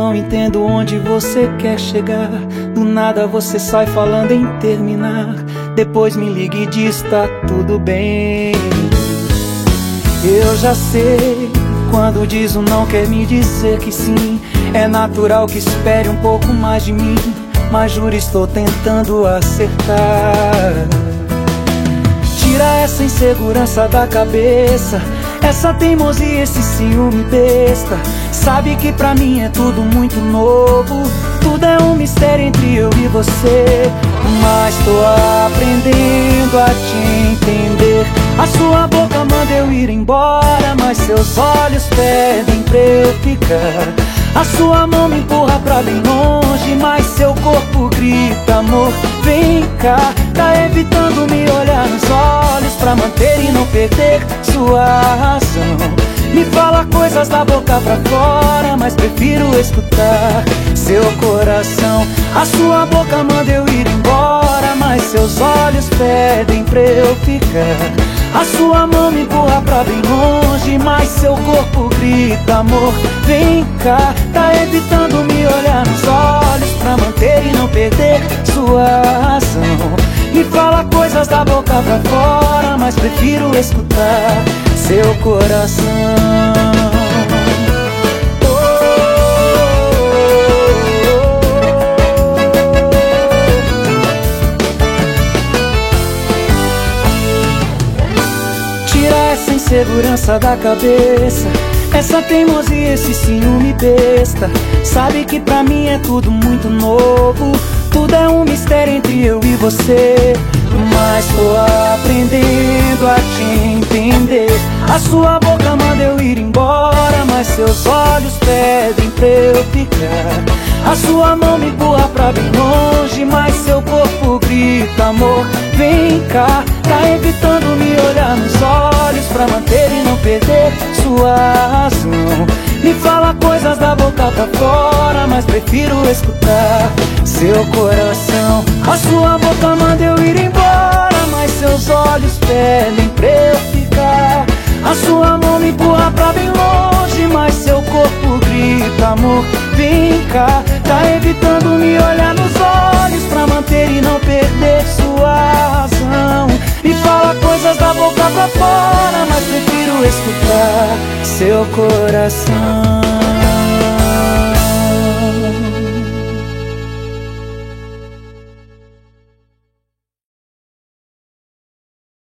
não entendo onde você quer chegar. Do nada você sai falando em terminar. Depois me liga e diz tá tudo bem. Eu já sei, quando diz o não quer me dizer que sim. É natural que espere um pouco mais de mim, mas juro estou tentando acertar. Tira essa insegurança da cabeça, essa teimosia, esse ciúme besta. Sabe que pra mim é tudo muito novo, tudo é um mistério entre eu e você. Mas tô aprendendo a te entender. A sua boca manda eu ir embora, mas seus olhos pedem pra eu ficar. A sua mão me empurra pra bem longe, mas seu corpo grita amor, vem cá. Tá evitando me olhar nos olhos pra manter e não perder sua razão. Me fala coisas da boca pra fora, mas prefiro escutar seu coração. A sua boca manda eu ir embora, mas seus olhos pedem pra eu ficar. A sua mão me empurra pra bem longe, mas seu corpo grita amor, vem cá. Tá evitando me olhar nos olhos pra manter e não perder sua razão. Me fala coisas da boca pra fora, mas prefiro escutar seu coração. Insegurança da cabeça, essa teimosia, esse ciúme besta. Sabe que pra mim é tudo muito novo, tudo é um mistério entre eu e você. Mas tô aprendendo a te entender. A sua boca manda eu ir embora, mas seus olhos pedem pra eu ficar. A sua mão me empurra pra bem longe, mas seu corpo grita amor, vem cá. Tá evitando me olhar nos olhos pra manter e não perder sua razão. Me fala coisas da boca pra fora, mas prefiro escutar seu coração. A sua boca manda eu ir embora, mas seus olhos pedem pra eu ficar. A sua mão me empurra pra bem longe, mas seu corpo grita amor, vem cá. Tá evitando me olhar nos olhos pra manter e não perder sua razão. Me fala coisas da boca pra fora, mas prefiro escutar seu coração.